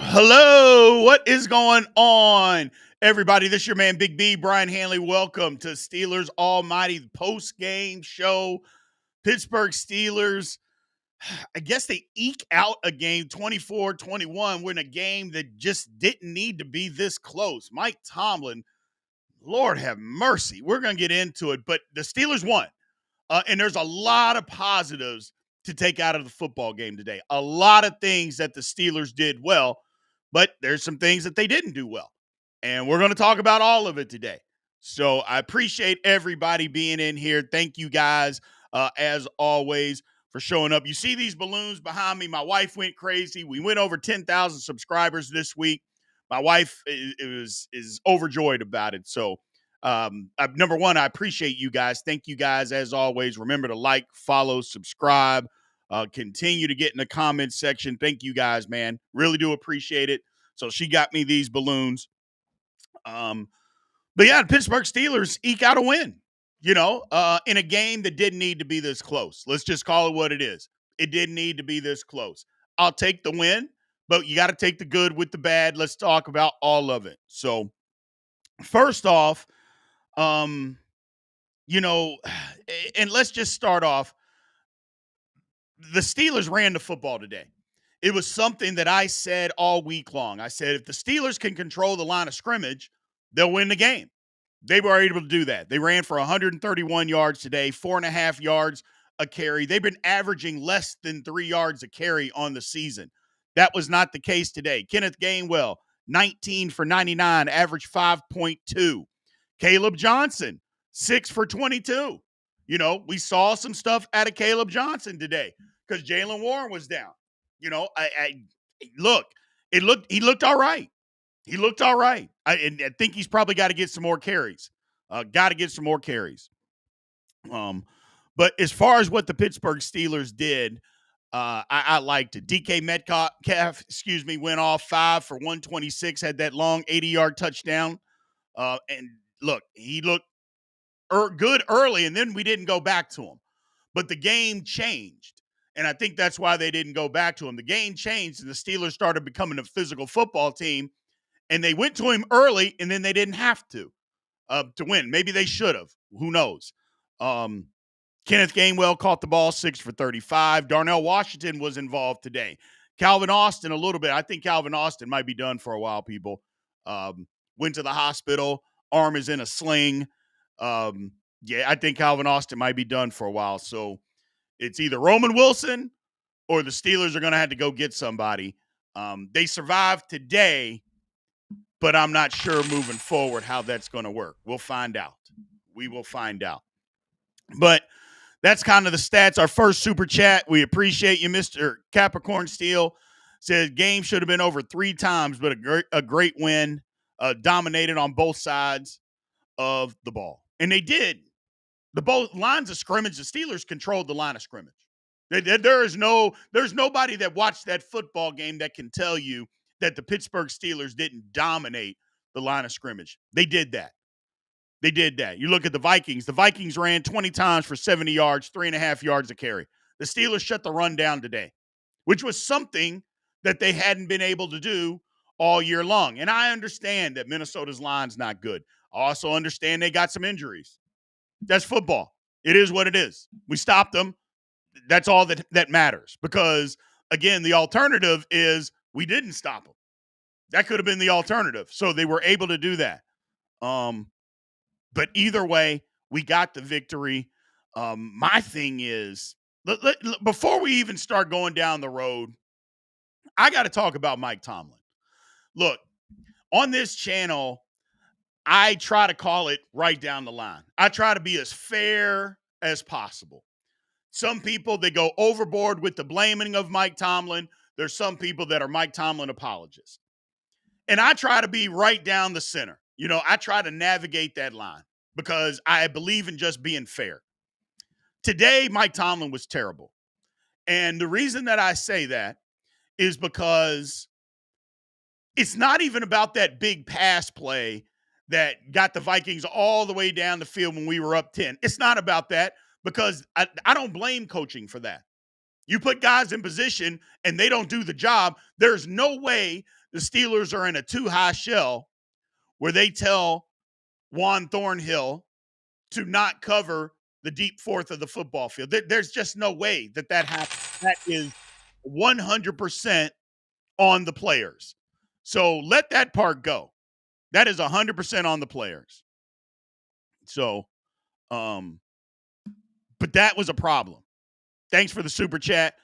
Hello, what is going on, everybody? This is your man, Big B, Brian Hanley. Welcome to Steelers Almighty post-game show. Pittsburgh Steelers, I guess they eke out a game 24-21. We're in a game that just didn't need to be this close. Mike Tomlin, Lord have mercy. We're going to get into it, but the Steelers won. And there's a lot of positives to take out of the football game today. A lot of things that the Steelers did well, but there's some things that they didn't do well. And we're going to talk about all of it today. So I appreciate everybody being in here. Thank you guys, as always, for showing up. You see these balloons behind me. My wife went crazy. We went over 10,000 subscribers this week. My wife is overjoyed about it. So number one, I appreciate you guys. Thank you guys as always. Remember to like, follow, subscribe, continue to get in the comments section. Thank you guys, man. Really do appreciate it. So she got me these balloons. But yeah, the Pittsburgh Steelers eke out a win, in a game that didn't need to be this close. Let's just call it what it is. It didn't need to be this close. I'll take the win, but you got to take the good with the bad. Let's talk about all of it. So first off, and let's just start off. The Steelers ran the football today. It was something that I said all week long. I said, if the Steelers can control the line of scrimmage, they'll win the game. They were able to do that. They ran for 131 yards today, 4.5 yards a carry. They've been averaging less than 3 yards a carry on the season. That was not the case today. Kenneth Gainwell, 19 for 99, average 5.2. Caleb Johnson, 6 for 22. We saw some stuff out of Caleb Johnson today because Jaylen Warren was down. He looked all right. He looked all right. I think he's probably got to get some more carries. But as far as what the Pittsburgh Steelers did, I liked it. DK Metcalf, went off 5 for 126, had that long 80-yard touchdown. And look, he looked good early, and then we didn't go back to him. But the game changed, and I think that's why they didn't go back to him. The game changed, and the Steelers started becoming a physical football team, and they went to him early, and then they didn't have to win. Maybe they should have. Who knows? Kenneth Gainwell caught the ball 6 for 35. Darnell Washington was involved today. Calvin Austin a little bit. I think Calvin Austin might be done for a while, people. Went to the hospital. Arm is in a sling. I think Calvin Austin might be done for a while. So it's either Roman Wilson or the Steelers are going to have to go get somebody. They survived today, but I'm not sure moving forward how that's going to work. We'll find out. We will find out. But that's kind of the stats. Our first super chat. We appreciate you, Mr. Capricorn Steel. Says game should have been over 3 times, but a great win. Dominated on both sides of the ball. And they did. The both lines of scrimmage, the Steelers controlled the line of scrimmage. There's nobody that watched that football game that can tell you that the Pittsburgh Steelers didn't dominate the line of scrimmage. They did that. You look at the Vikings. The Vikings ran 20 times for 70 yards, 3.5 yards a carry. The Steelers shut the run down today, which was something that they hadn't been able to do all year long. And I understand that Minnesota's line's not good. I also understand they got some injuries. That's football. It is what it is. We stopped them. That's all that matters. Because, again, the alternative is we didn't stop them. That could have been the alternative. So they were able to do that. But either way, we got the victory. My thing is, before we even start going down the road, I got to talk about Mike Tomlin. Look, on this channel, I try to call it right down the line. I try to be as fair as possible. Some people, they go overboard with the blaming of Mike Tomlin. There's some people that are Mike Tomlin apologists. And I try to be right down the center. I try to navigate that line because I believe in just being fair. Today, Mike Tomlin was terrible. And the reason that I say that is because it's not even about that big pass play that got the Vikings all the way down the field when we were up 10. It's not about that because I don't blame coaching for that. You put guys in position and they don't do the job, there's no way the Steelers are in a too high shell where they tell Juan Thornhill to not cover the deep fourth of the football field. There's just no way that happens. That is 100% on the players. So let that part go. That is 100% on the players. So, but that was a problem. Thanks for the super chat,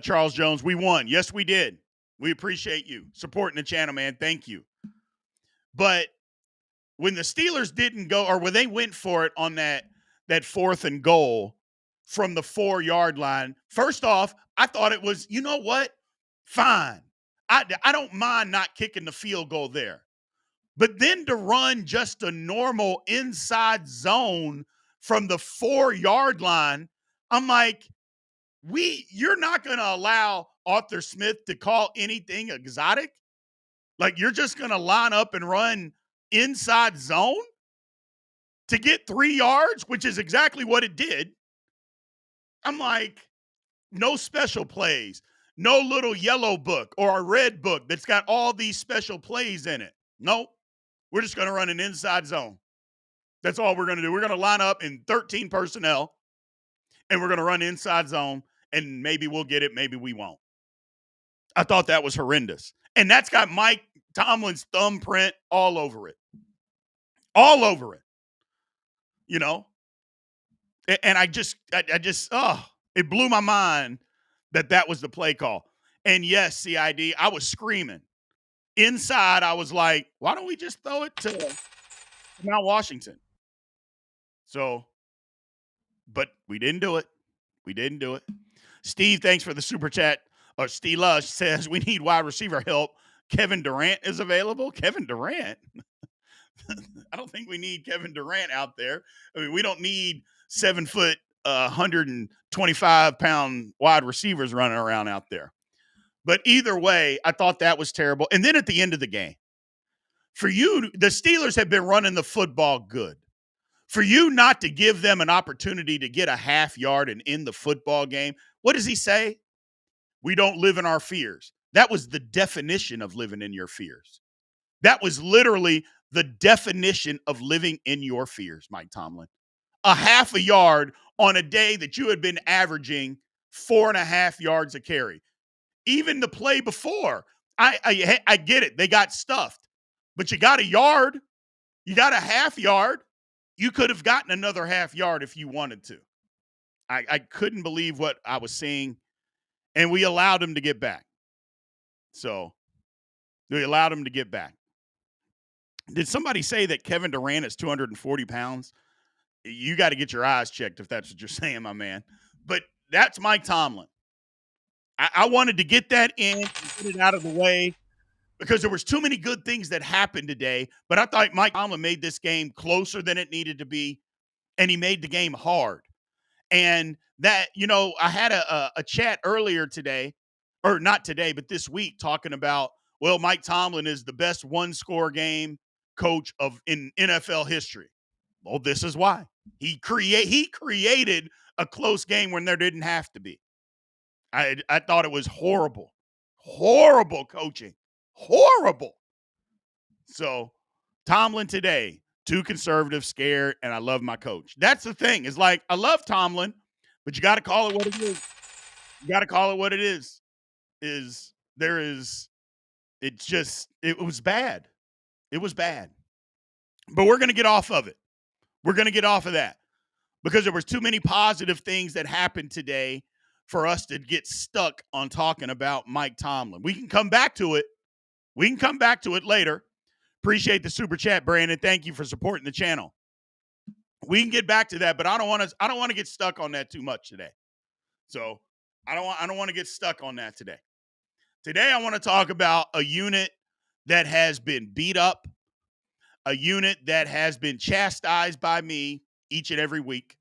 Charles Jones. We won. Yes, we did. We appreciate you supporting the channel, man. Thank you. But when the Steelers didn't go, or when they went for it on that 4th and goal from the 4-yard line, first off, I thought it was, you know what? Fine. I don't mind not kicking the field goal there. But then to run just a normal inside zone from the 4-yard line, I'm like, you're not going to allow Arthur Smith to call anything exotic? Like, you're just going to line up and run inside zone to get 3 yards, which is exactly what it did. I'm like, no special plays, no little yellow book or a red book that's got all these special plays in it. Nope. We're just going to run an inside zone. That's all we're going to do. We're going to line up in 13 personnel, and we're going to run inside zone, and maybe we'll get it, maybe we won't. I thought that was horrendous. And that's got Mike Tomlin's thumbprint all over it. All over it. You know? And I just, it blew my mind that was the play call. And yes, CID, I was screaming. Inside, I was like, why don't we just throw it to Mount Washington? So, but we didn't do it. We didn't do it. Steve, thanks for the super chat. Or Steve Lush says we need wide receiver help. Kevin Durant is available. Kevin Durant? I don't think we need Kevin Durant out there. I mean, we don't need 7 foot, 125-pound wide receivers running around out there. But either way, I thought that was terrible. And then at the end of the game, for you, the Steelers have been running the football good. For you not to give them an opportunity to get a half yard and end the football game, what does he say? We don't live in our fears. That was the definition of living in your fears. That was literally the definition of living in your fears, Mike Tomlin. A half a yard on a day that you had been averaging 4.5 yards a carry. Even the play before, I get it. They got stuffed. But you got a yard. You got a half yard. You could have gotten another half yard if you wanted to. I couldn't believe what I was seeing. And we allowed him to get back. So we allowed him to get back. Did somebody say that Kevin Durant is 240 pounds? You got to get your eyes checked if that's what you're saying, my man. But that's Mike Tomlin. I wanted to get that in and get it out of the way because there was too many good things that happened today. But I thought Mike Tomlin made this game closer than it needed to be, and he made the game hard. And that, I had a chat earlier today, or not today, but this week, talking about, well, Mike Tomlin is the best one-score game coach in NFL history. Well, this is why. He created a close game when there didn't have to be. I thought it was horrible. Horrible coaching. Horrible. So, Tomlin today, too conservative, scared, and I love my coach. That's the thing. It's like, I love Tomlin, but you got to call it what it is. You got to call it what it is. It was bad. It was bad. But we're going to get off of it. We're going to get off of that because there was too many positive things that happened today for us to get stuck on talking about Mike Tomlin. We can come back to it. We can come back to it later. Appreciate the super chat, Brandon. Thank you for supporting the channel. We can get back to that, but I don't want to get stuck on that too much today. So I don't want to get stuck on that today. Today I want to talk about a unit that has been beat up, a unit that has been chastised by me each and every week,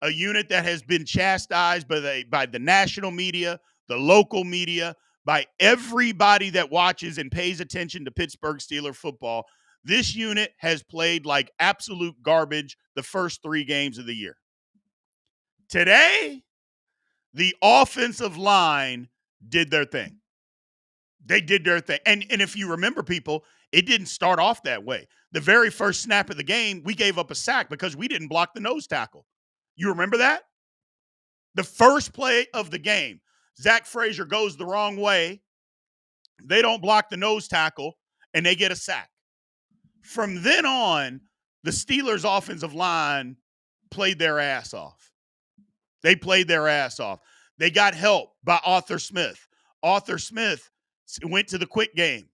a unit that has been chastised by the national media, the local media, by everybody that watches and pays attention to Pittsburgh Steelers football. This unit has played like absolute garbage the first 3 games of the year. Today, the offensive line did their thing. They did their thing. And if you remember, people, it didn't start off that way. The very first snap of the game, we gave up a sack because we didn't block the nose tackle. You remember that? The first play of the game, Zach Frazier goes the wrong way. They don't block the nose tackle, and they get a sack. From then on, the Steelers' offensive line played their ass off. They played their ass off. They got help by Arthur Smith. Arthur Smith went to the quick game.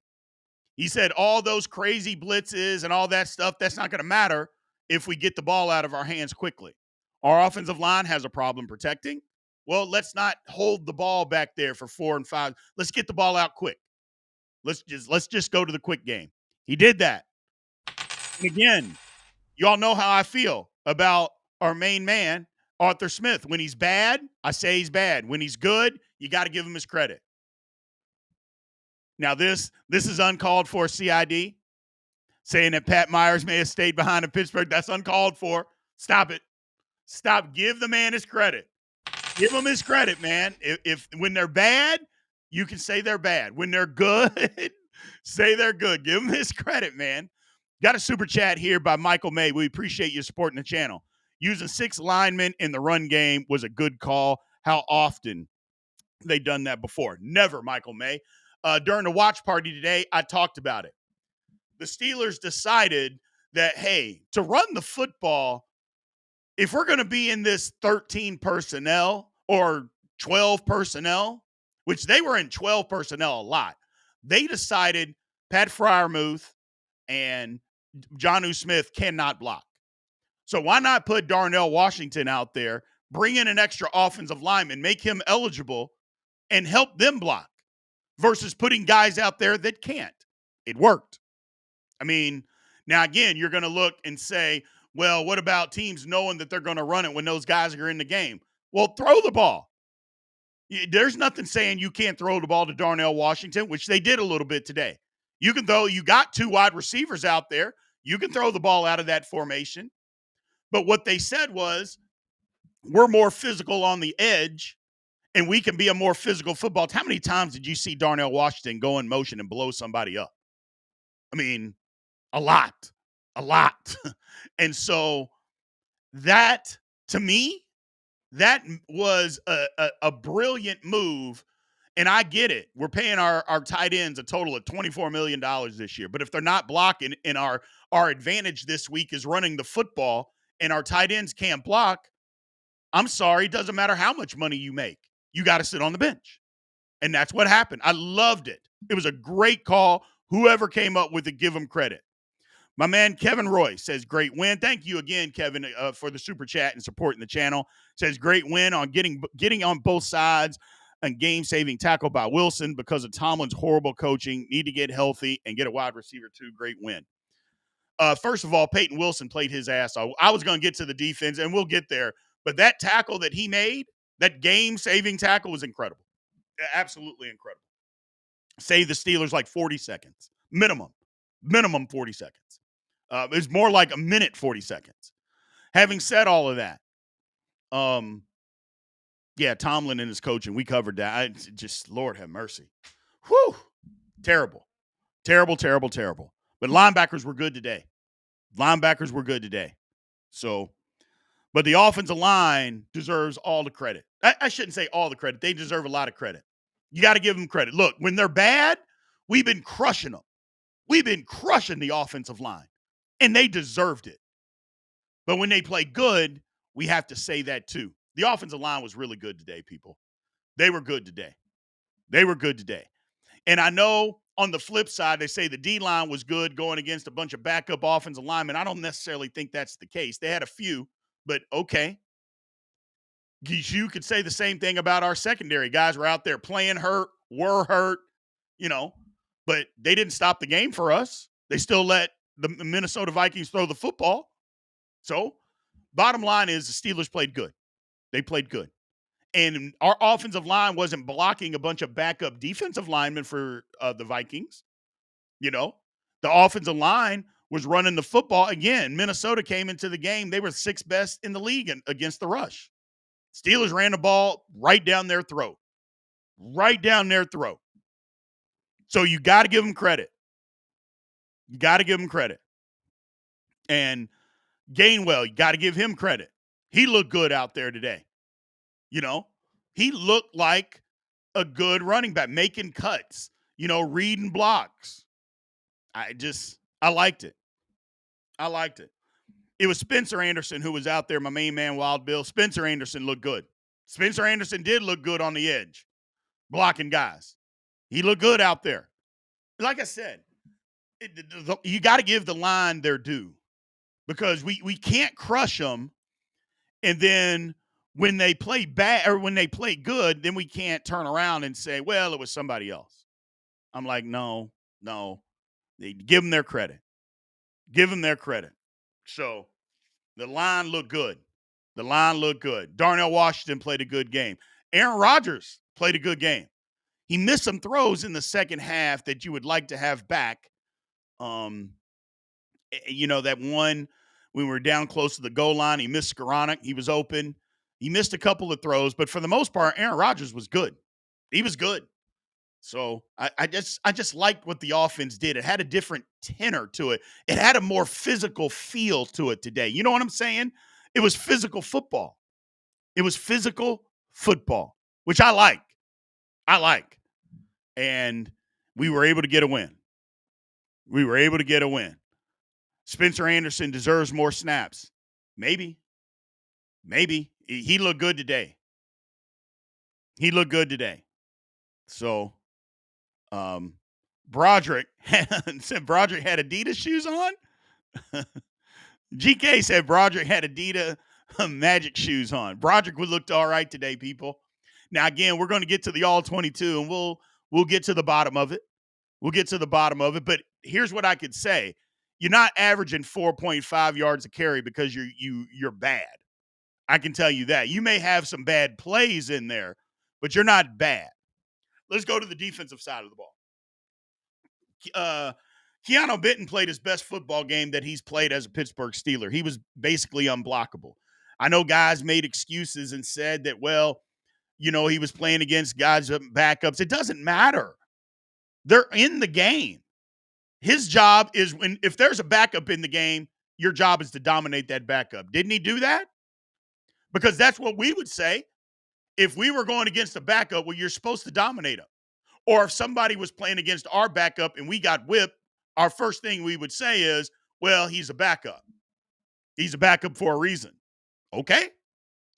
He said all those crazy blitzes and all that stuff, that's not going to matter if we get the ball out of our hands quickly. Our offensive line has a problem protecting. Well, let's not hold the ball back there for 4 and 5. Let's get the ball out quick. Let's just go to the quick game. He did that. And again, y'all know how I feel about our main man, Arthur Smith. When he's bad, I say he's bad. When he's good, you got to give him his credit. Now, this is uncalled for CID, saying that Pat Myers may have stayed behind in Pittsburgh. That's uncalled for. Stop it. Stop. Give the man his credit. Give him his credit, man. If when they're bad, you can say they're bad. When they're good, say they're good. Give him his credit, man. Got a super chat here by Michael May. We appreciate you supporting the channel. Using 6 linemen in the run game was a good call. How often they done that before? Never, Michael May. During the watch party today, I talked about it. The Steelers decided that, hey, to run the football, if we're going to be in this 13 personnel or 12 personnel, which they were in 12 personnel a lot, they decided Pat Freiermuth and Jonnu Smith cannot block. So why not put Darnell Washington out there, bring in an extra offensive lineman, make him eligible, and help them block versus putting guys out there that can't. It worked. I mean, now again, you're going to look and say, well, what about teams knowing that they're going to run it when those guys are in the game? Well, throw the ball. There's nothing saying you can't throw the ball to Darnell Washington, which they did a little bit today. You can throw, you got 2 wide receivers out there. You can throw the ball out of that formation. But what they said was, we're more physical on the edge, and we can be a more physical football. How many times did you see Darnell Washington go in motion and blow somebody up? I mean, a lot. And so that, to me, that was a brilliant move. And I get it. We're paying our tight ends a total of $24 million this year. But if they're not blocking and our advantage this week is running the football and our tight ends can't block, I'm sorry, it doesn't matter how much money you make. You got to sit on the bench. And that's what happened. I loved it. It was a great call. Whoever came up with it, give them credit. My man Kevin Roy says, great win. Thank you again, Kevin, for the super chat and supporting the channel. Says, great win on getting on both sides and game-saving tackle by Wilson because of Tomlin's horrible coaching. Need to get healthy and get a wide receiver too. Great win. First of all, Peyton Wilson played his ass off. I was going to get to the defense, and we'll get there. But that tackle that he made, that game-saving tackle, was incredible. Absolutely incredible. Saved the Steelers like 40 seconds. Minimum 40 seconds. It was more like a minute 40 seconds. Having said all of that, yeah, Tomlin and his coaching, we covered that. Just, Lord have mercy. Whew. Terrible. But linebackers were good today. So, but the offensive line deserves all the credit. I shouldn't say all the credit. They deserve a lot of credit. You got to give them credit. Look, when they're bad, we've been crushing them. We've been crushing the offensive line, and they deserved it. But when they play good, we have to say that too. The offensive line was really good today, people. They were good today. And I know on the flip side, they say the D-line was good going against a bunch of backup offensive linemen. I don't necessarily think that's the case. They had a few, but okay. You could say the same thing about our secondary. Guys were out there playing hurt, but they didn't stop the game for us. They still let the Minnesota Vikings throw the football. So, bottom line is the Steelers played good. They played good. And our offensive line wasn't blocking a bunch of backup defensive linemen for the Vikings. The offensive line was running the football. Again, Minnesota came into the game. They were 6th best in the league against the rush. Steelers ran the ball right down their throat. So you got to give him credit. You got to give him credit. And Gainwell, you got to give him credit. He looked good out there today. He looked like a good running back, making cuts, reading blocks. I liked it. I liked it. It was Spencer Anderson who was out there, my main man, Wild Bill. Spencer Anderson looked good. Spencer Anderson did look good on the edge, blocking guys. He looked good out there. Like I said, you got to give the line their due because we can't crush them, and then when they play bad or when they play good, then we can't turn around and say, well, it was somebody else. I'm like, no. They give them their credit. Give them their credit. So the line looked good. Darnell Washington played a good game. Aaron Rodgers played a good game. He missed some throws in the second half that you would like to have back. That one when we were down close to the goal line, he missed Skoranek. He was open. He missed a couple of throws, but for the most part, Aaron Rodgers was good. He was good. So I just liked what the offense did. It had a different tenor to it. It had a more physical feel to it today. You know what I'm saying? It was physical football. Which I like. And we were able to get a win. Spencer Anderson deserves more snaps. Maybe. He looked good today. So, Broderick said Broderick had Adidas shoes on. GK said Broderick had Adidas Magic shoes on. Broderick looked all right today, people. Now, again, we're going to get to the all-22, and we'll get to the bottom of it. But here's what I could say. You're not averaging 4.5 yards a carry because you're bad. I can tell you that. You may have some bad plays in there, but you're not bad. Let's go to the defensive side of the ball. Keanu Benton played his best football game that he's played as a Pittsburgh Steeler. He was basically unblockable. I know guys made excuses and said that, he was playing against guys backups. It doesn't matter. They're in the game. His job is if there's a backup in the game, your job is to dominate that backup. Didn't he do that? Because that's what we would say. If we were going against a backup, you're supposed to dominate him. Or if somebody was playing against our backup and we got whipped, our first thing we would say is, he's a backup. He's a backup for a reason. Okay?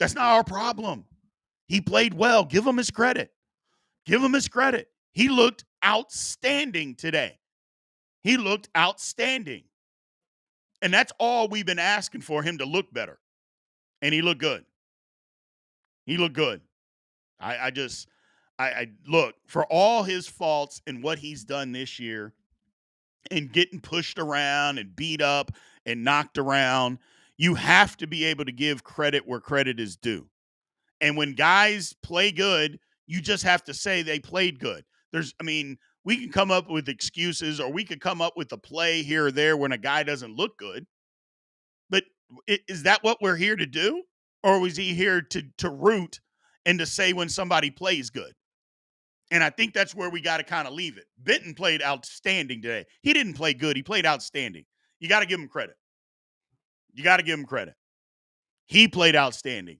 That's not our problem. He played well. Give him his credit. He looked outstanding today. And that's all we've been asking for him to look better. And he looked good. I look, for all his faults and what he's done this year and getting pushed around and beat up and knocked around, you have to be able to give credit where credit is due. And when guys play good, you just have to say they played good. We can come up with excuses or we could come up with a play here or there when a guy doesn't look good. But is that what we're here to do? Or was he here to root and to say when somebody plays good? And I think that's where we got to kind of leave it. Benton played outstanding today. He didn't play good. He played outstanding. You got to give him credit. He played outstanding.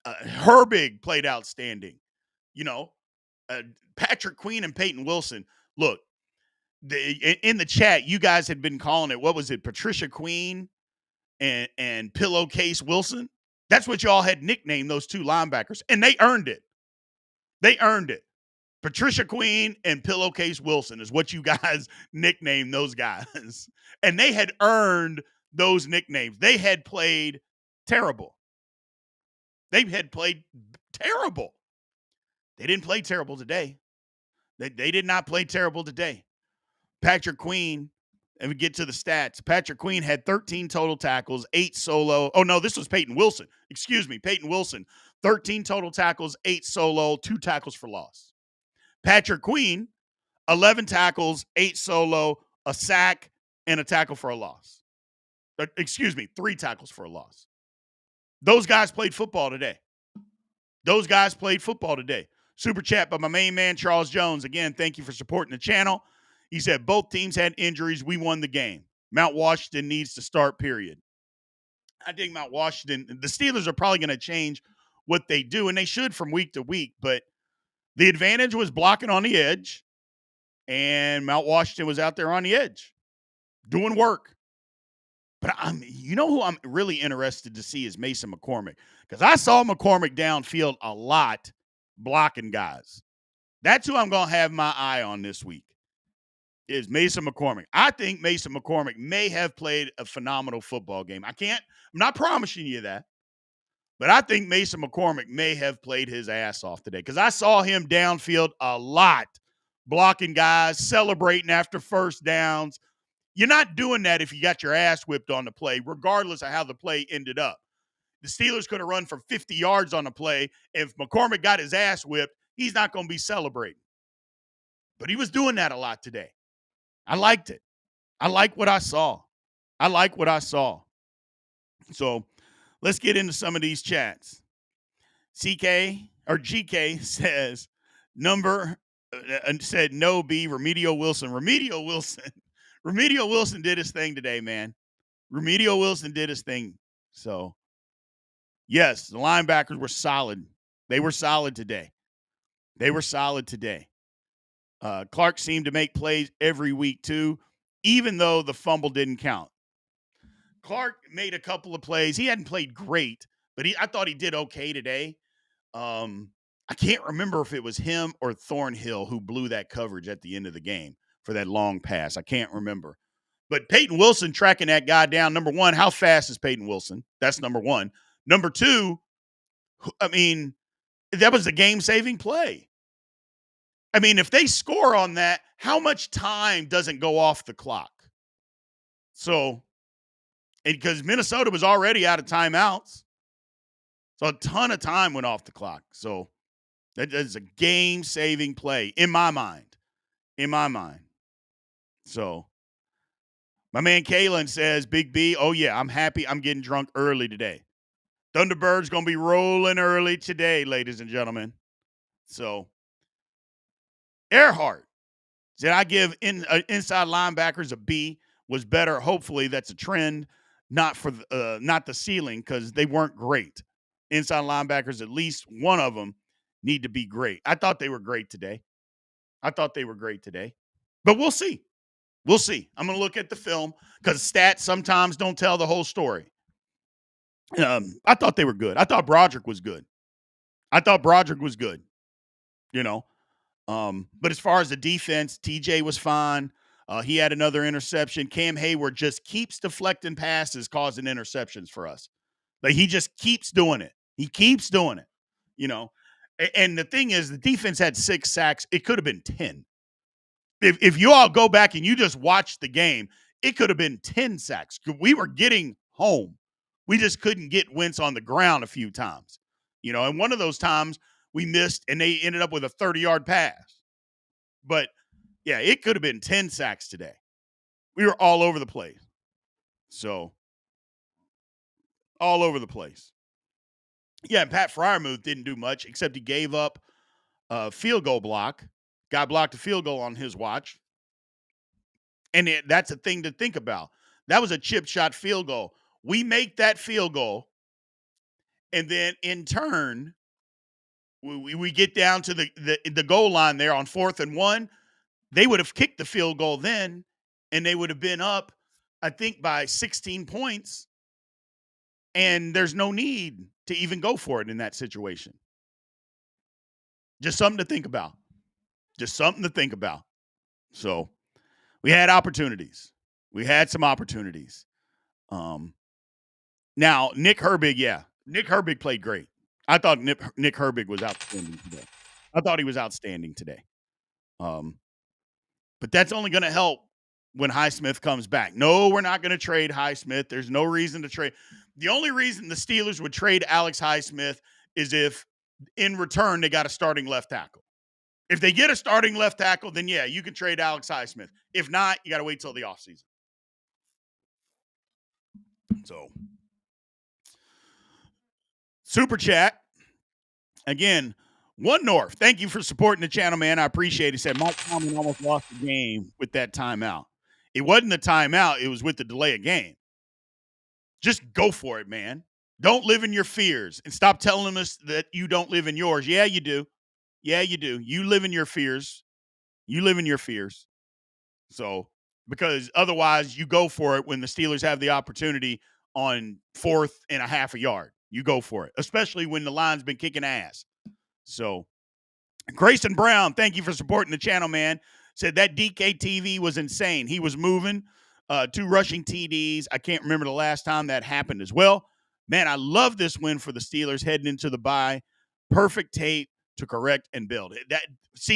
Herbig played outstanding. Patrick Queen and Peyton Wilson. Look, in the chat, you guys had been calling it, what was it, Patricia Queen and Pillowcase Wilson? That's what y'all had nicknamed those two linebackers, and they earned it. Patricia Queen and Pillowcase Wilson is what you guys nicknamed those guys. And they had earned those nicknames. They had played terrible. They didn't play terrible today. They did not play terrible today. Patrick Queen, and we get to the stats. Patrick Queen had 13 total tackles, 8 solo. Oh, no, this was Peyton Wilson. Excuse me, Peyton Wilson. 13 total tackles, 8 solo, 2 tackles for loss. Patrick Queen, 11 tackles, 8 solo, a sack, and a tackle for a loss. 3 tackles for a loss. Those guys played football today. Super chat by my main man, Charles Jones. Again, thank you for supporting the channel. He said both teams had injuries. We won the game. Mount Washington needs to start, period. I think Mount Washington, the Steelers are probably going to change what they do, and they should from week to week. But the advantage was blocking on the edge, and Mount Washington was out there on the edge doing work. But you know who I'm really interested to see is Mason McCormick, because I saw McCormick downfield a lot blocking guys. That's who I'm going to have my eye on this week is Mason McCormick. I think Mason McCormick may have played a phenomenal football game. I'm not promising you that, but I think Mason McCormick may have played his ass off today because I saw him downfield a lot, blocking guys, celebrating after first downs. You're not doing that if you got your ass whipped on the play, regardless of how the play ended up. The Steelers could have run for 50 yards on the play. If McCormick got his ass whipped, he's not going to be celebrating. But he was doing that a lot today. I liked it. I like what I saw. So let's get into some of these chats. GK says said no B, Remedial Wilson. Remedial Wilson did his thing today, man. Remedial Wilson did his thing. So yes, the linebackers were solid. They were solid today. Clark seemed to make plays every week too, even though the fumble didn't count. Clark made a couple of plays. He hadn't played great, but I thought he did okay today. I can't remember if it was him or Thornhill who blew that coverage at the end of the game for that long pass. I can't remember. But Peyton Wilson tracking that guy down, number one, how fast is Peyton Wilson? That's number one. Number two, I mean, that was a game-saving play. I mean, if they score on that, how much time doesn't go off the clock? So, because Minnesota was already out of timeouts. So a ton of time went off the clock. So that is a game-saving play in my mind. So my man Kalen says, Big B, oh yeah, I'm happy I'm getting drunk early today. Thunderbird's going to be rolling early today, ladies and gentlemen. So Earhart said, I give inside linebackers a B, was better. Hopefully that's a trend, not the ceiling, because they weren't great. Inside linebackers, at least one of them need to be great. I thought they were great today. But we'll see. I'm going to look at the film because stats sometimes don't tell the whole story. I thought they were good. I thought Broderick was good. You know. But as far as the defense, TJ was fine. He had another interception. Cam Hayward just keeps deflecting passes, causing interceptions for us. Like he just keeps doing it. You know. And the thing is, the defense had 6 sacks. It could have been 10. If you all go back and you just watch the game, it could have been 10 sacks. We were getting home. We just couldn't get Wentz on the ground a few times. And one of those times we missed and they ended up with a 30-yard pass. But, yeah, it could have been 10 sacks today. We were all over the place. So, all over the place. Yeah, and Pat Freiermuth didn't do much except he gave up a field goal block. Guy blocked a field goal on his watch. And that's a thing to think about. That was a chip shot field goal. We make that field goal, and then in turn, we get down to the goal line there on 4th and 1. They would have kicked the field goal then, and they would have been up, I think, by 16 points. And there's no need to even go for it in that situation. Just something to think about. So we had opportunities. We had some opportunities. Now, Nick Herbig, Nick Herbig played great. I thought Nick Herbig was outstanding today. But that's only going to help when Highsmith comes back. No, we're not going to trade Highsmith. There's no reason to trade. The only reason the Steelers would trade Alex Highsmith is if, in return, they got a starting left tackle. If they get a starting left tackle, then, yeah, you can trade Alex Highsmith. If not, you got to wait till the offseason. So, Super Chat. Again, One North, thank you for supporting the channel, man. I appreciate it. He said Mike Tomlin almost lost the game with that timeout. It wasn't the timeout, it was with the delay of game. Just go for it, man. Don't live in your fears and stop telling us that you don't live in yours. Yeah, you do. Yeah, you do. You live in your fears. You live in your fears. So, because otherwise you go for it when the Steelers have the opportunity on 4th and a half a yard. You go for it, especially when the line's been kicking ass. So, Grayson Brown, thank you for supporting the channel, man. Said that DKTV was insane. He was moving, 2 rushing TDs. I can't remember the last time that happened as well. Man, I love this win for the Steelers heading into the bye. Perfect tape to correct and build.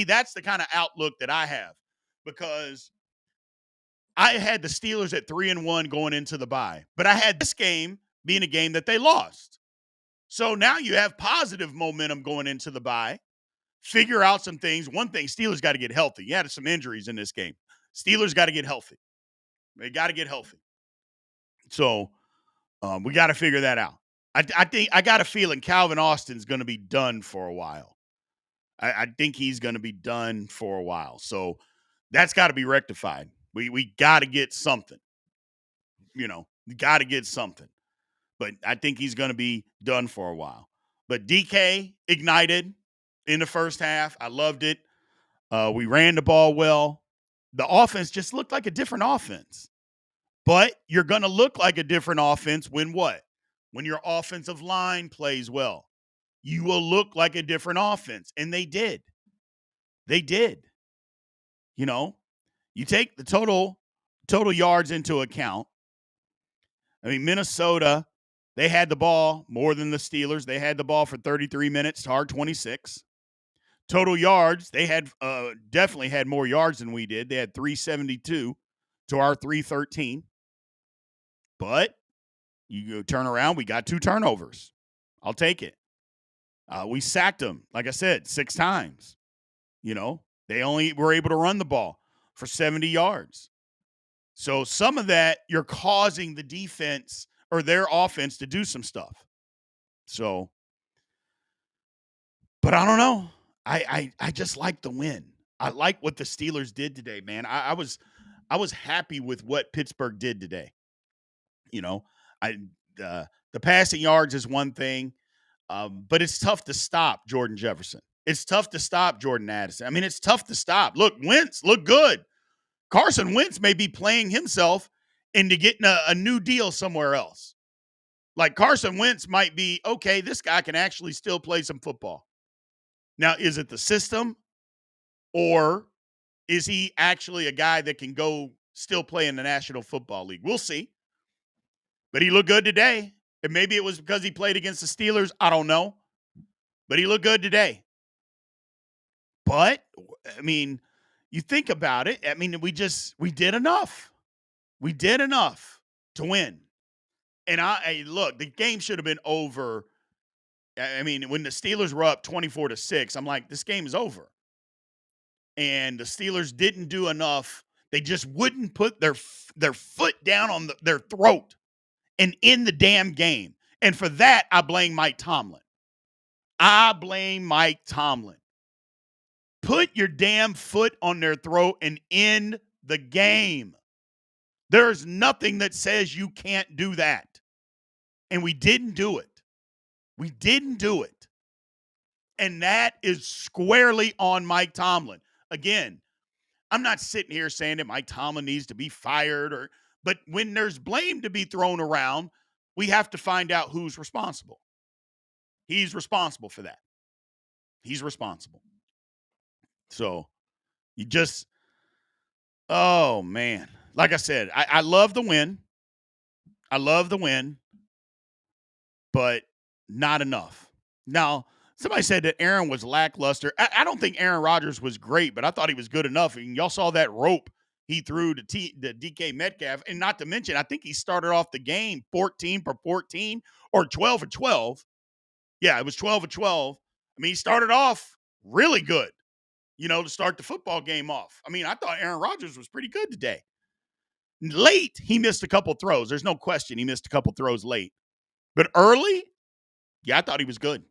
That's the kind of outlook that I have, because I had the Steelers at 3-1 going into the bye, but I had this game being a game that they lost. So now you have positive momentum going into the bye. Figure out some things. One thing, Steelers got to get healthy. You had some injuries in this game. Steelers got to get healthy. They got to get healthy. So we got to figure that out. I think I got a feeling Calvin Austin's going to be done for a while. I think he's going to be done for a while. So that's got to be rectified. We got to get something. Got to get something. But I think he's going to be done for a while. But DK ignited in the first half. I loved it. We ran the ball well. The offense just looked like a different offense. But you're going to look like a different offense when what? When your offensive line plays well. You will look like a different offense. And they did. They did. You take the total yards into account. I mean, Minnesota, they had the ball more than the Steelers. They had the ball for 33 minutes to our 26. Total yards, they had definitely had more yards than we did. They had 372 to our 313. But you go turn around, we got 2 turnovers. I'll take it. We sacked them, like I said, 6 times. They only were able to run the ball for 70 yards. So some of that, you're causing the defense or their offense to do some stuff. So, but I don't know. I just like the win. I like what the Steelers did today, man. I was happy with what Pittsburgh did today. The passing yards is one thing, but it's tough to stop Jordan Jefferson. It's tough to stop Jordan Addison. I mean, it's tough to stop. Look, Wentz looked good. Carson Wentz may be playing himself into getting a new deal somewhere else. Like Carson Wentz might be, okay, this guy can actually still play some football. Now, is it the system, or is he actually a guy that can go still play in the National Football League? We'll see. But he looked good today. And maybe it was because he played against the Steelers. I don't know. But he looked good today. But, I mean, you think about it. I mean, we did enough. We did enough to win. And look, the game should have been over. I mean, when the Steelers were up 24-6, I'm like, this game is over. And the Steelers didn't do enough. They just wouldn't put their foot down on their throat and in the damn game. And for that, I blame Mike Tomlin. Put your damn foot on their throat and end the game. There's nothing that says you can't do that. And we didn't do it. We didn't do it. And that is squarely on Mike Tomlin. Again, I'm not sitting here saying that Mike Tomlin needs to be fired, but when there's blame to be thrown around, we have to find out who's responsible. He's responsible for that. He's responsible. So oh man. Like I said, I love the win. But not enough. Now, somebody said that Aaron was lackluster. I don't think Aaron Rodgers was great, but I thought he was good enough. And y'all saw that rope he threw to DK Metcalf. And not to mention, I think he started off the game 14 for 14 or 12 for 12. Yeah, it was 12 for 12. I mean, he started off really good, to start the football game off. I mean, I thought Aaron Rodgers was pretty good today. Late, he missed a couple throws. There's no question he missed a couple throws late. But early, yeah, I thought he was good.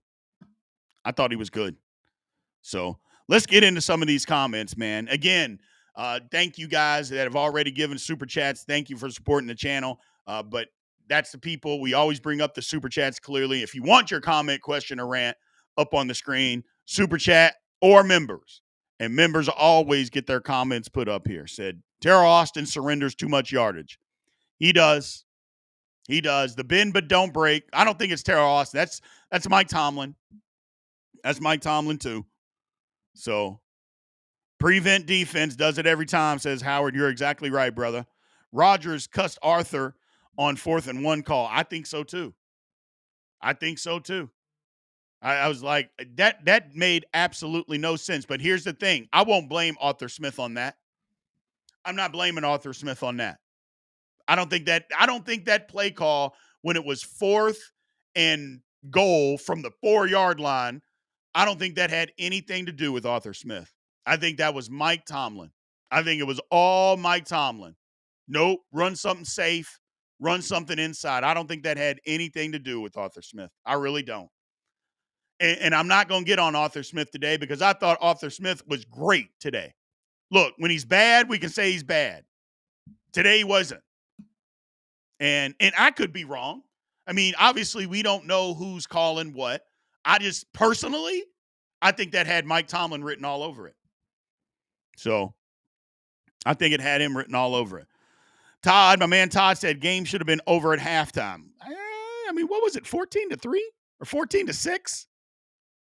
So let's get into some of these comments, man. Again, thank you guys that have already given super chats. Thank you for supporting the channel. But that's the people. We always bring up the super chats clearly. If you want your comment, question, or rant up on the screen, super chat or members. And members always get their comments put up here. Said, Terrell Austin surrenders too much yardage. He does. He does. The bend but don't break. I don't think it's Terrell Austin. That's Mike Tomlin. That's Mike Tomlin too. So prevent defense does it every time, says Howard. You're exactly right, brother. Rodgers cussed Arthur on 4th and 1 call. I think so too. I think so too. I was like, that made absolutely no sense. But here's the thing. I won't blame Arthur Smith on that. I'm not blaming Arthur Smith on that. I don't think that play call when it was 4th and goal from the 4-yard line, I don't think that had anything to do with Arthur Smith. I think that was Mike Tomlin. I think it was all Mike Tomlin. Nope, run something safe, run something inside. I don't think that had anything to do with Arthur Smith. I really don't. And I'm not going to get on Arthur Smith today because I thought Arthur Smith was great today. Look, when he's bad, we can say he's bad. Today he wasn't. And I could be wrong. I mean, obviously we don't know who's calling what. I just personally, I think that had Mike Tomlin written all over it. So I think it had him written all over it. Todd, my man Todd said game should have been over at halftime. I mean, what was it, 14-3 or 14-6?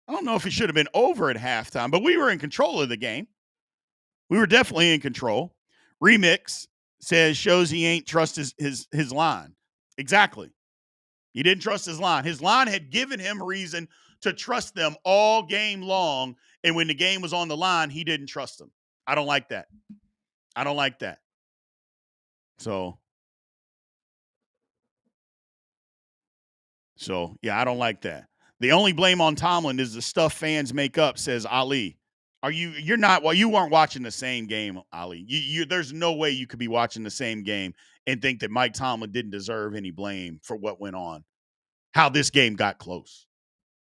I don't know if it should have been over at halftime, but we were in control of the game. We were definitely in control. Remix says shows he ain't trust his line. Exactly. He didn't trust his line. His line had given him reason to trust them all game long, and when the game was on the line, he didn't trust them. I don't like that. I don't like that. So yeah, I don't like that. The only blame on Tomlin is the stuff fans make up, says Ali. You're not, well, you weren't watching the same game, Ali. There's no way you could be watching the same game and think that Mike Tomlin didn't deserve any blame for what went on, how this game got close.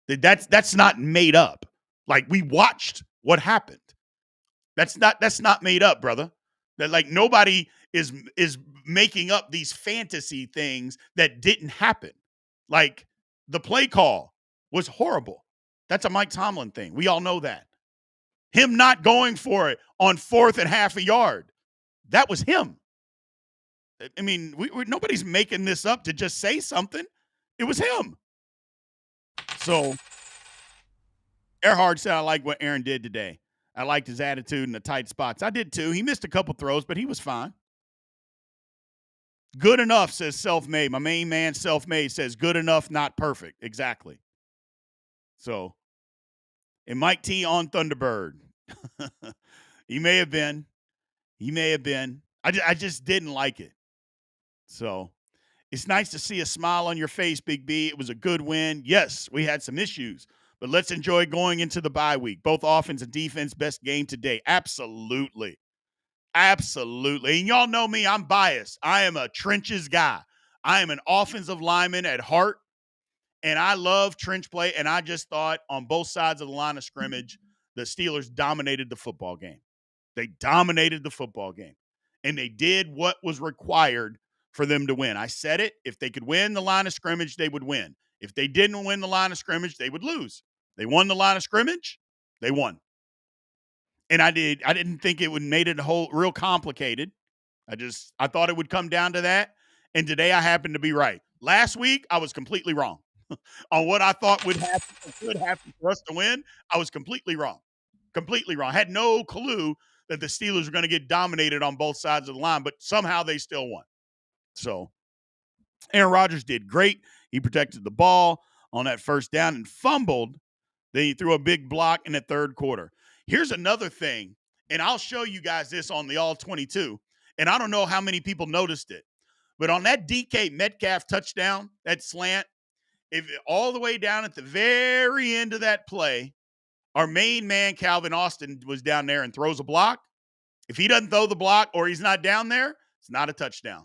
That's not made up. Like, we watched what happened. That's not made up, brother. That, like, nobody is making up these fantasy things that didn't happen. Like, the play call was horrible. That's a Mike Tomlin thing. We all know that. Him not going for it on 4th and half a yard. That was him. I mean, nobody's making this up to just say something. It was him. So Earhart said, I like what Aaron did today. I liked his attitude in the tight spots. I did too. He missed a couple throws, but he was fine. Good enough, says Self-Made. My main man, Self-Made, says good enough, not perfect. Exactly. So, and Mike T on Thunderbird. He may have been. He may have been. I just didn't like it. So, it's nice to see a smile on your face, Big B. It was a good win. Yes, we had some issues, but let's enjoy going into the bye week. Both offense and defense, best game today. Absolutely. Absolutely. And y'all know me, I'm biased. I am a trenches guy. I am an offensive lineman at heart, and I love trench play. And I just thought on both sides of the line of scrimmage, the Steelers dominated the football game. They dominated the football game, and they did what was required for them to win. I said it. If they could win the line of scrimmage, they would win. If they didn't win the line of scrimmage, they would lose. They won the line of scrimmage. They won. And I didn't think it would made it real complicated. I thought it would come down to that. And today I happened to be right. Last week, I was completely wrong on what I thought would happen for us to win. I was completely wrong. Completely wrong. I had no clue that the Steelers were going to get dominated on both sides of the line, but somehow they still won. So Aaron Rodgers did great. He protected the ball on that first down and fumbled. Then he threw a big block in the third quarter. Here's another thing, and I'll show you guys this on the All-22, and I don't know how many people noticed it, but on that DK Metcalf touchdown, that slant, if all the way down at the very end of that play, our main man, Calvin Austin, was down there and throws a block. If he doesn't throw the block or he's not down there, it's not a touchdown.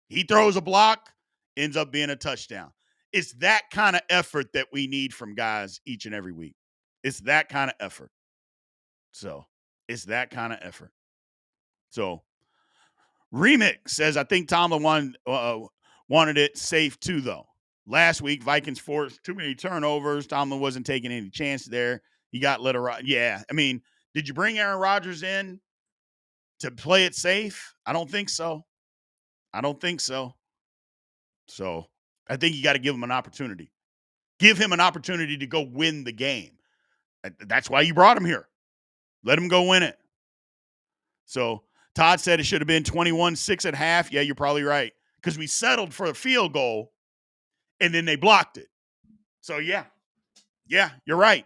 He throws a block, ends up being a touchdown. It's that kind of effort that we need from guys each and every week. It's that kind of effort. So it's that kind of effort. So Remix says, I think Tomlin wanted it safe too, though. Last week, Vikings forced too many turnovers. Tomlin wasn't taking any chance there. He got let around. Yeah. I mean, did you bring Aaron Rodgers in to play it safe? I don't think so. I don't think so. So I think you got to give him an opportunity. Give him an opportunity to go win the game. That's why you brought him here. Let him go win it. So Todd said it should have been 21-6 at half. Yeah, you're probably right. Because we settled for a field goal and then they blocked it. So yeah, you're right.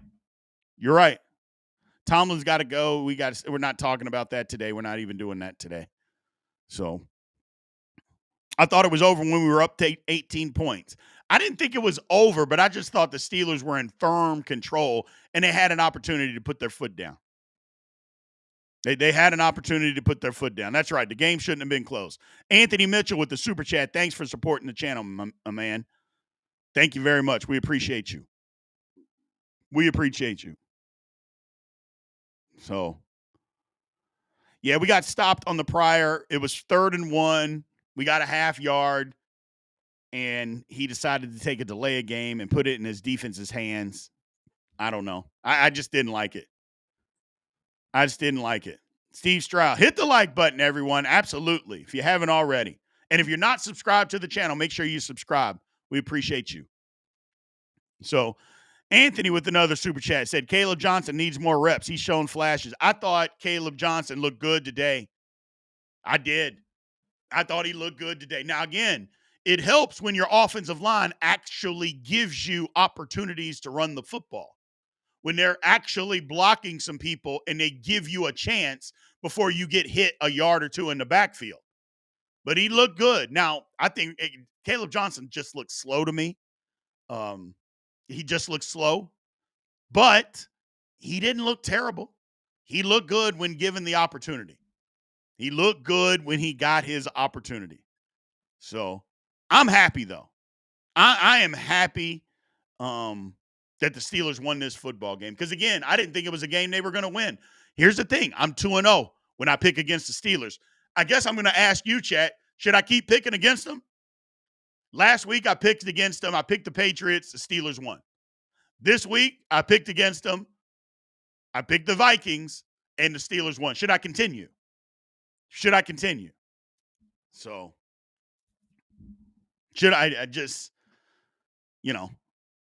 You're right. Tomlin's got to go. We're not talking about that today. We're not even doing that today. So I thought it was over when we were up to 18 points. I didn't think it was over, but I just thought the Steelers were in firm control and they had an opportunity to put their foot down. They had an opportunity to put their foot down. That's right. The game shouldn't have been close. Anthony Mitchell with the super chat. Thanks for supporting the channel, my man. Thank you very much. We appreciate you. We appreciate you. So, yeah, we got stopped on the prior. It was 3rd and 1. We got a half yard, and he decided to take a delay of game and put it in his defense's hands. I don't know. I just didn't like it. I just didn't like it. Steve Stroud, hit the like button, everyone. Absolutely. If you haven't already. And if you're not subscribed to the channel, make sure you subscribe. We appreciate you. So, Anthony with another super chat said, Caleb Johnson needs more reps. He's shown flashes. I thought Caleb Johnson looked good today. I did. I thought he looked good today. Now, again, it helps when your offensive line actually gives you opportunities to run the football. When they're actually blocking some people and they give you a chance before you get hit a yard or two in the backfield. But he looked good. Now, I think Caleb Johnson just looked slow to me. He just looked slow, but he didn't look terrible. He looked good when given the opportunity. He looked good when he got his opportunity. So I'm happy, though. I am happy that the Steelers won this football game. Because, again, I didn't think it was a game they were going to win. Here's the thing. I'm 2-0 when I pick against the Steelers. I guess I'm going to ask you, chat, should I keep picking against them? Last week, I picked against them. I picked the Patriots. The Steelers won. This week, I picked against them. I picked the Vikings, and the Steelers won. Should I continue? Should I continue? So, should I just,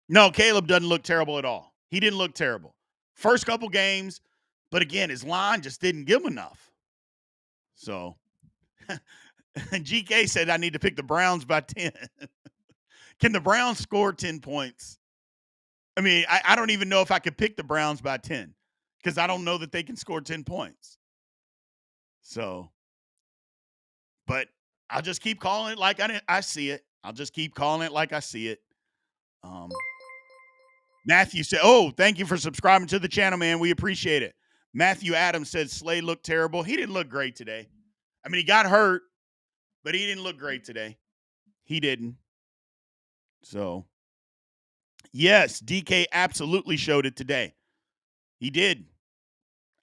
no, Caleb doesn't look terrible at all. He didn't look terrible. First couple games, but again, his line just didn't give him enough. So, GK said I need to pick the Browns by 10. Can the Browns score 10 points? I mean, I don't even know if I could pick the Browns by 10 because I don't know that they can score 10 points. So, but I'll just keep calling it like I see it. I'll just keep calling it like I see it. Matthew said, oh, thank you for subscribing to the channel, man. We appreciate it. Matthew Adams said Slay looked terrible. He didn't look great today. I mean, he got hurt, but he didn't look great today. He didn't. So, yes, DK absolutely showed it today. He did.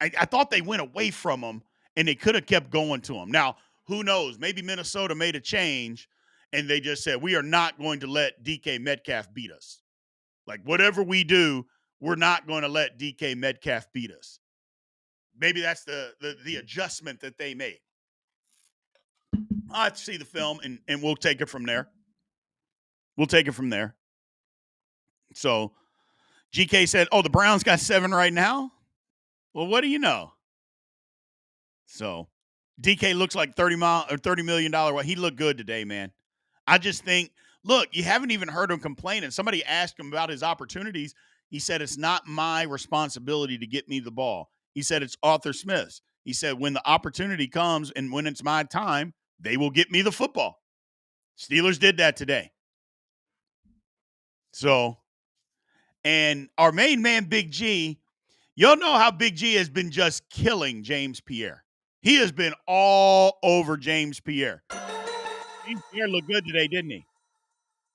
I thought they went away from him, and they could have kept going to him. Now, who knows? Maybe Minnesota made a change, and they just said, we are not going to let DK Metcalf beat us. Like, whatever we do, we're not going to let DK Metcalf beat us. Maybe that's the adjustment that they made. I'll have to see the film, and we'll take it from there. We'll take it from there. So, GK said, oh, the Browns got 7 right now? Well, what do you know? So, DK looks like $30 million. He looked good today, man. I just think, look, you haven't even heard him complaining. Somebody asked him about his opportunities. He said, it's not my responsibility to get me the ball. He said, it's Arthur Smith's. He said, when the opportunity comes and when it's my time, they will get me the football. Steelers did that today. So, and our main man, Big G, y'all know how Big G has been just killing James Pierre. He has been all over James Pierre. James Pierre looked good today, didn't he?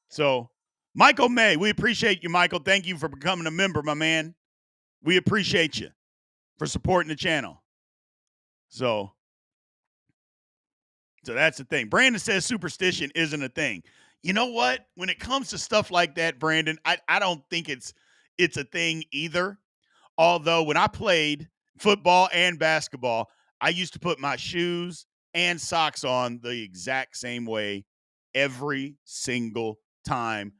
So, Michael May, we appreciate you, Michael. Thank you for becoming a member, my man. We appreciate you. for supporting the channel. So that's the thing. Brandon says superstition isn't a thing. You know what? When it comes to stuff like that, Brandon, I don't think it's a thing either. Although when I played football and basketball, I used to put my shoes and socks on the exact same way every single time.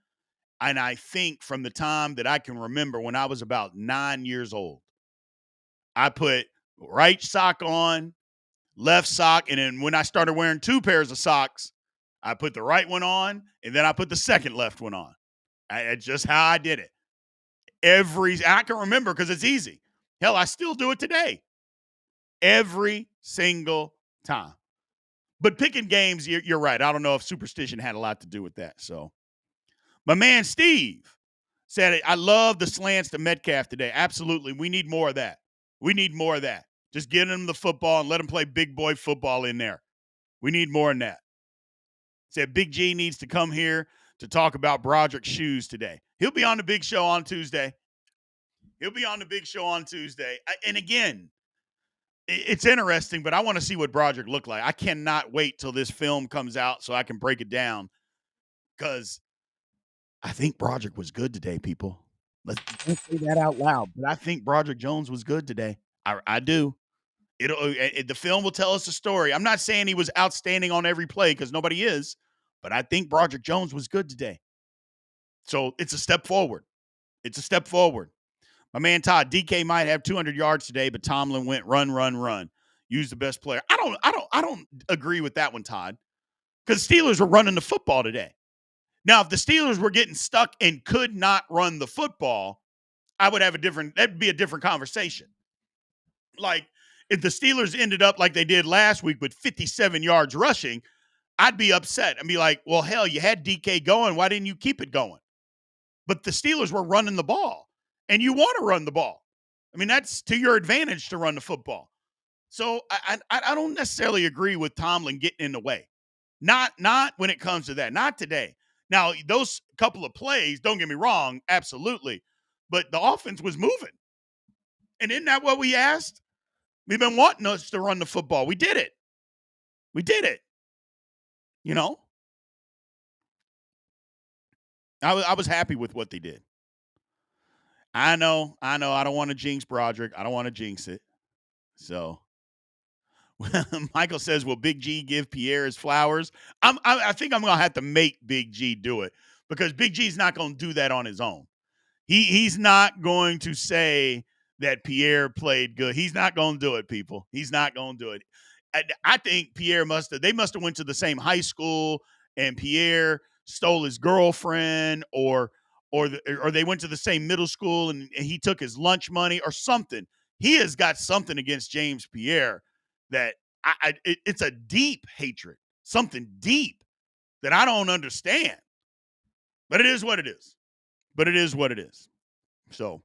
And I think from the time that I can remember when I was about 9 years old, I put right sock on, left sock, and then when I started wearing two pairs of socks, I put the right one on, and then I put the second left one on. It's just how I did it. I can remember because it's easy. Hell, I still do it today. Every single time. But picking games, you're right. I don't know if superstition had a lot to do with that. So, my man Steve said, I love the slants to Metcalf today. Absolutely. We need more of that. We need more of that. Just get him the football and let him play big boy football in there. We need more than that. Said Big G needs to come here to talk about Broderick's shoes today. He'll be on the big show on Tuesday. And again, it's interesting, but I want to see what Broderick looked like. I cannot wait till this film comes out so I can break it down because I think Broderick was good today, people. Let's say that out loud. But I think Broderick Jones was good today. I do. The film will tell us the story. I'm not saying he was outstanding on every play because nobody is, but I think Broderick Jones was good today. So it's a step forward. My man Todd, DK might have 200 yards today, but Tomlin went run. Use the best player. I don't agree with that one, Todd, because Steelers were running the football today. Now, if the Steelers were getting stuck and could not run the football, that'd be a different conversation. Like if the Steelers ended up like they did last week with 57 yards rushing, I'd be upset and be like, well, hell, you had DK going. Why didn't you keep it going? But the Steelers were running the ball, and you want to run the ball. I mean, that's to your advantage to run the football. So I don't necessarily agree with Tomlin getting in the way. Not when it comes to that. Not today. Now, those couple of plays, don't get me wrong, absolutely. But the offense was moving. And isn't that what we asked? We've been wanting us to run the football. We did it. You know? I was happy with what they did. I know. I don't want to jinx Broderick. I don't want to jinx it. So Michael says, will Big G give Pierre his flowers? I think I'm going to have to make Big G do it because Big G's not going to do that on his own. He's not going to say that Pierre played good. He's not going to do it, people. He's not going to do it. I think Pierre must have went to the same high school and Pierre stole his girlfriend or they went to the same middle school and he took his lunch money or something. He has got something against James Pierre that it's a deep hatred, something deep that I don't understand. But it is what it is. So,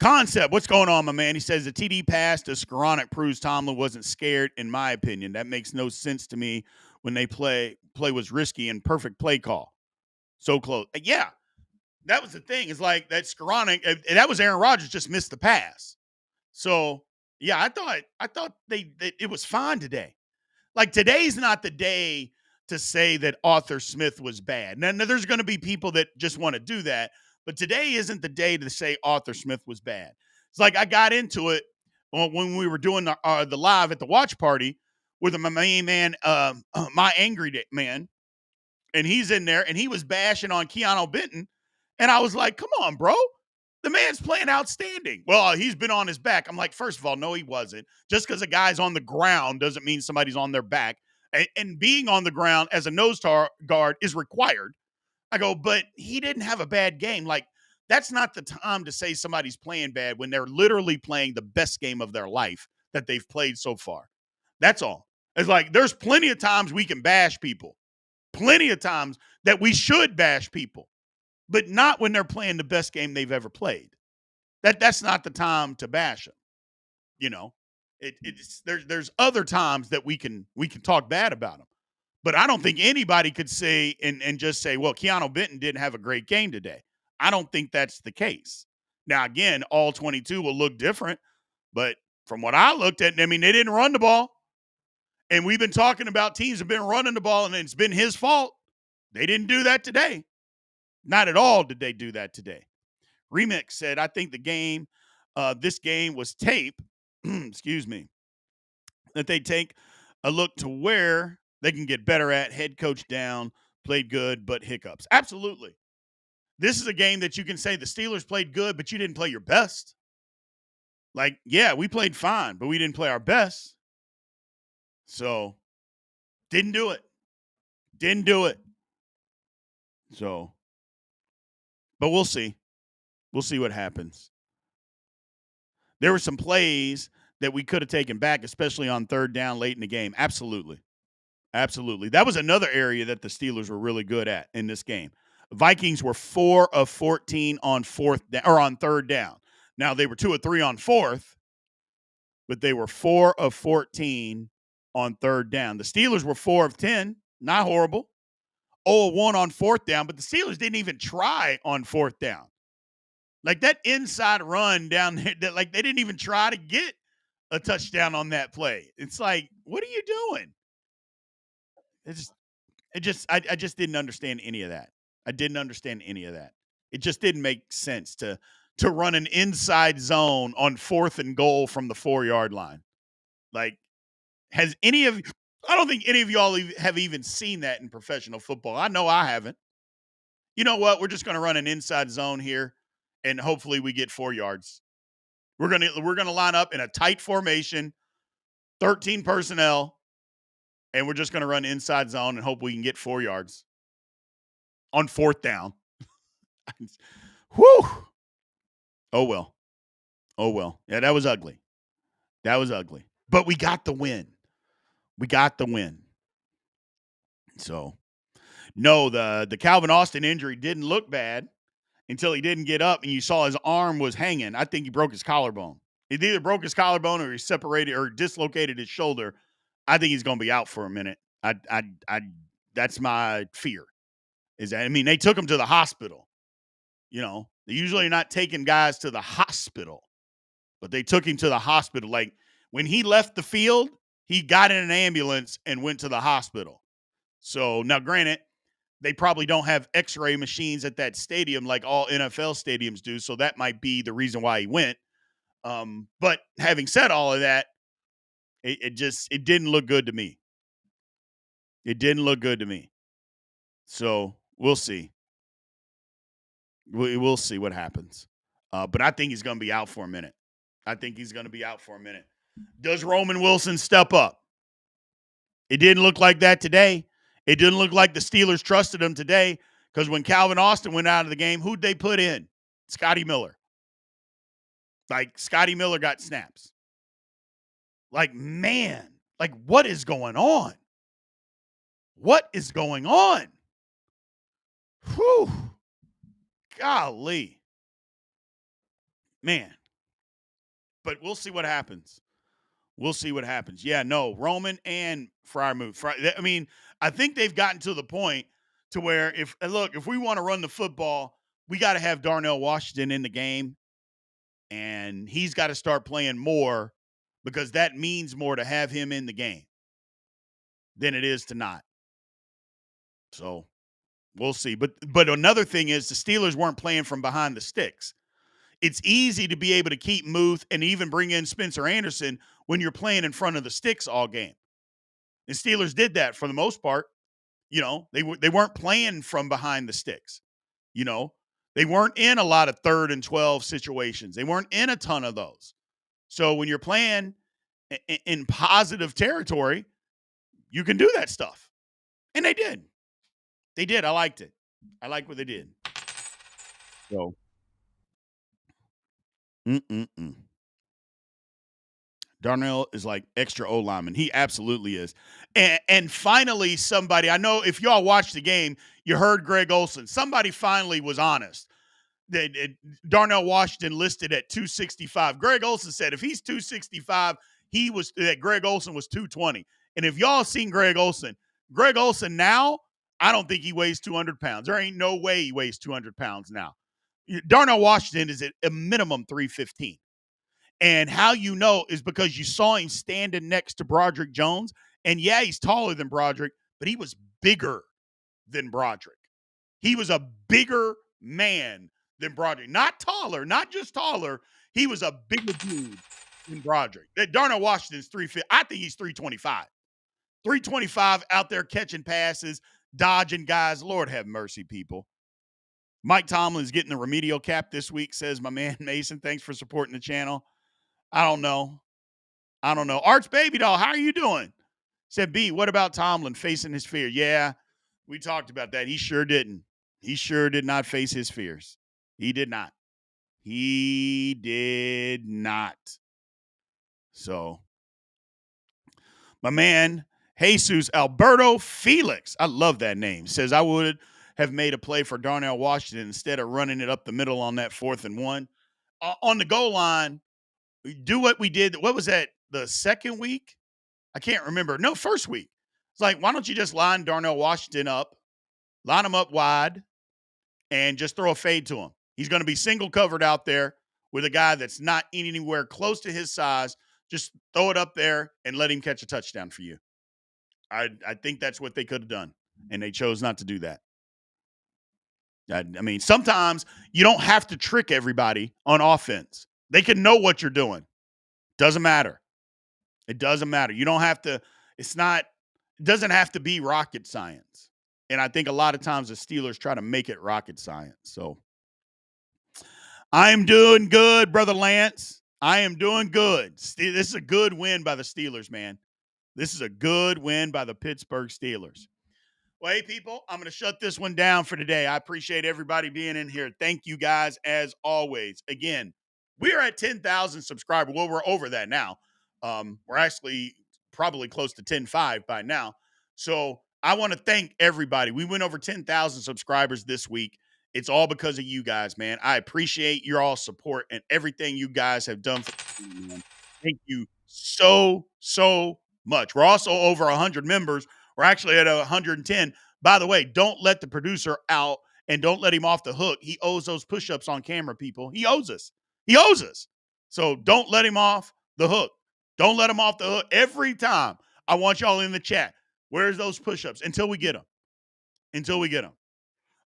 Concept, what's going on, my man? He says the TD pass to Skoranek proves Tomlin wasn't scared, in my opinion. That makes no sense to me when they play was risky and perfect play call. So close. Yeah, that was the thing. It's like that Skoranek, that was Aaron Rodgers just missed the pass. So, yeah, I thought it was fine today. Like, today's not the day to say that Arthur Smith was bad. Now there's going to be people that just want to do that. But today isn't the day to say Arthur Smith was bad. It's like I got into it when we were doing the live at the watch party with my main man, my angry man. And he's in there, and he was bashing on Keanu Benton. And I was like, come on, bro. The man's playing outstanding. Well, he's been on his back. I'm like, first of all, no, he wasn't. Just because a guy's on the ground doesn't mean somebody's on their back. And being on the ground as a nose guard is required. I go, but he didn't have a bad game. Like, that's not the time to say somebody's playing bad when they're literally playing the best game of their life that they've played so far. That's all. It's like there's plenty of times we can bash people. Plenty of times that we should bash people, but not when they're playing the best game they've ever played. That's not the time to bash them. You know, there's other times that we can talk bad about them. But I don't think anybody could say and just say, well, Keanu Benton didn't have a great game today. I don't think that's the case. Now, again, all 22 will look different, but from what I looked at, I mean, they didn't run the ball. And we've been talking about teams have been running the ball, and it's been his fault. They didn't do that today. Not at all did they do that today. Remix said, I think this game was tape, excuse me, that they take a look to where they can get better at. Head coach down, played good, but hiccups. Absolutely. This is a game that you can say the Steelers played good, but you didn't play your best. Like, yeah, we played fine, but we didn't play our best. So, didn't do it. Didn't do it. So, but we'll see. We'll see what happens. There were some plays that we could have taken back, especially on third down late in the game. Absolutely. Absolutely. That was another area that the Steelers were really good at in this game. Vikings were 4 of 14 on on third down. Now they were 2 of 3 on fourth, but they were 4 of 14 on third down. The Steelers were 4 of 10, not horrible. 0 of 1 on fourth down, but the Steelers didn't even try on fourth down. Like that inside run down there, like they didn't even try to get a touchdown on that play. It's like, what are you doing? I just didn't understand any of that. I didn't understand any of that. It just didn't make sense to run an inside zone on 4th and goal from the 4-yard line. Like, I don't think any of y'all have even seen that in professional football. I know I haven't. You know what? We're just going to run an inside zone here, and hopefully we get 4 yards. We're gonna line up in a tight formation, 13 personnel, and we're just gonna run inside zone and hope we can get 4 yards on 4th down. Whew. Oh well. Oh well. Yeah, that was ugly. That was ugly. But we got the win. We got the win. So, no, the Calvin Austin injury didn't look bad until he didn't get up and you saw his arm was hanging. I think he broke his collarbone. He either broke his collarbone or he separated or dislocated his shoulder. I think he's going to be out for a minute. That's my fear. They took him to the hospital. You know, they usually are not taking guys to the hospital, but they took him to the hospital. Like when he left the field, he got in an ambulance and went to the hospital. So now, granted, they probably don't have x-ray machines at that stadium like all NFL stadiums do. So that might be the reason why he went. But having said all of that, it didn't look good to me. It didn't look good to me. So we'll see. We'll see what happens. But I think he's going to be out for a minute. Does Roman Wilson step up? It didn't look like that today. It didn't look like the Steelers trusted him today because when Calvin Austin went out of the game, who'd they put in? Scotty Miller. Like, Scotty Miller got snaps. Like, man, like, what is going on? What is going on? Whew. Golly. Man. But we'll see what happens. Yeah, no, Roman and Freiermuth. I mean, I think they've gotten to the point to where if we want to run the football, we got to have Darnell Washington in the game, and he's got to start playing more because that means more to have him in the game than it is to not. So we'll see. But another thing is the Steelers weren't playing from behind the sticks. It's easy to be able to keep Muth and even bring in Spencer Anderson when you're playing in front of the sticks all game. The Steelers did that for the most part. You know, they weren't playing from behind the sticks. You know, they weren't in a lot of 3rd and 12 situations. They weren't in a ton of those. So when you're playing in positive territory, you can do that stuff. And they did. They did. I liked it. I like what they did. So. Darnell is like extra O lineman. He absolutely is. And finally, somebody, I know if y'all watched the game, you heard Greg Olsen. Somebody finally was honest. Darnell Washington listed at 265. Greg Olsen said if he's 265, that Greg Olsen was 220. And if y'all seen Greg Olsen now, I don't think he weighs 200 pounds. There ain't no way he weighs 200 pounds now. Darnell Washington is at a minimum 315. And how you know is because you saw him standing next to Broderick Jones. And yeah, he's taller than Broderick, but he was bigger than Broderick. He was a bigger man than Broderick. Not taller, not just taller. He was a bigger dude than Broderick. That Darnell Washington's 350. I think he's 325. 325 out there catching passes, dodging guys. Lord have mercy, people. Mike Tomlin's getting the remedial cap this week, says my man Mason. Thanks for supporting the channel. I don't know. Arch Baby Doll, how are you doing? Said B, what about Tomlin facing his fear? Yeah, we talked about that. He sure didn't. He sure did not face his fears. He did not. He did not. So, my man, Jesus Alberto Felix, I love that name, says I would have made a play for Darnell Washington instead of running it up the middle on that 4th and 1. On the goal line, do what we did. What was that, the second week? I can't remember. No, first week. It's like, why don't you just line Darnell Washington up, line him up wide, and just throw a fade to him? He's going to be single covered out there with a guy that's not anywhere close to his size. Just throw it up there and let him catch a touchdown for you. I think that's what they could have done, and they chose not to do that. I mean, sometimes you don't have to trick everybody on offense. They can know what you're doing. Doesn't matter. It doesn't matter. You don't have to, it doesn't have to be rocket science. And I think a lot of times the Steelers try to make it rocket science. So I'm doing good, Brother Lance. I am doing good. This is a good win by the Steelers, man. This is a good win by the Pittsburgh Steelers. Well, hey, people, I'm going to shut this one down for today. I appreciate everybody being in here. Thank you guys, as always. Again, we're at 10,000 subscribers. Well, we're over that now. We're actually probably close to 10.5 by now. So I want to thank everybody. We went over 10,000 subscribers this week. It's all because of you guys, man. I appreciate your all support and everything you guys have done for me, man. Thank you so, so much. We're also over 100 members. We're actually at 110. By the way, don't let the producer out and don't let him off the hook. He owes those push-ups on camera, people. He owes us. He owes us. So don't let him off the hook. Don't let him off the hook. Every time I want y'all in the chat. Where's those push-ups? Until we get them. Until we get them.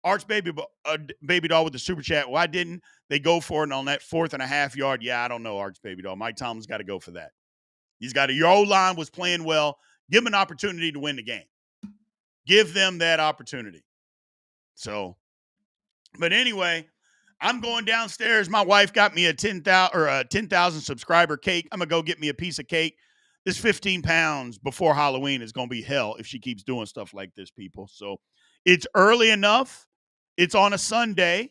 Arch Baby Doll with the super chat. Why didn't they go for it on that 4.5 yard? Yeah, I don't know, Arch Baby Doll. Mike Tomlin's got to go for that. He's got to. Your O-line was playing well. Give them an opportunity to win the game. Give them that opportunity. So, but anyway, I'm going downstairs. My wife got me a 10,000 subscriber cake. I'm going to go get me a piece of cake. This 15 pounds before Halloween is going to be hell if she keeps doing stuff like this, people. So it's early enough. It's on a Sunday.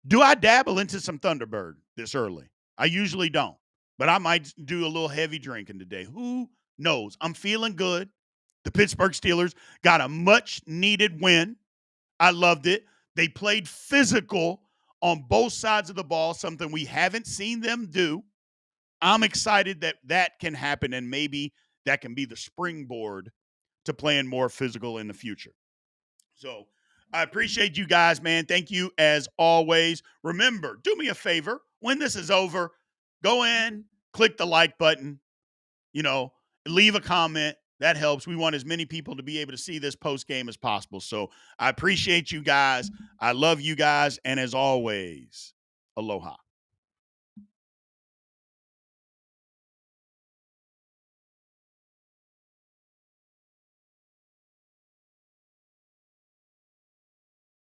Do I dabble into some Thunderbird this early? I usually don't, but I might do a little heavy drinking today. Who knows? I'm feeling good. The Pittsburgh Steelers got a much needed win. I loved it. They played physical on both sides of the ball, something we haven't seen them do. I'm excited that that can happen, and maybe that can be the springboard to playing more physical in the future. So I appreciate you guys, man. Thank you as always. Remember, do me a favor. When this is over, go in, click the like button, leave a comment. That helps. We want as many people to be able to see this post game as possible. So I appreciate you guys. I love you guys. And as always, aloha.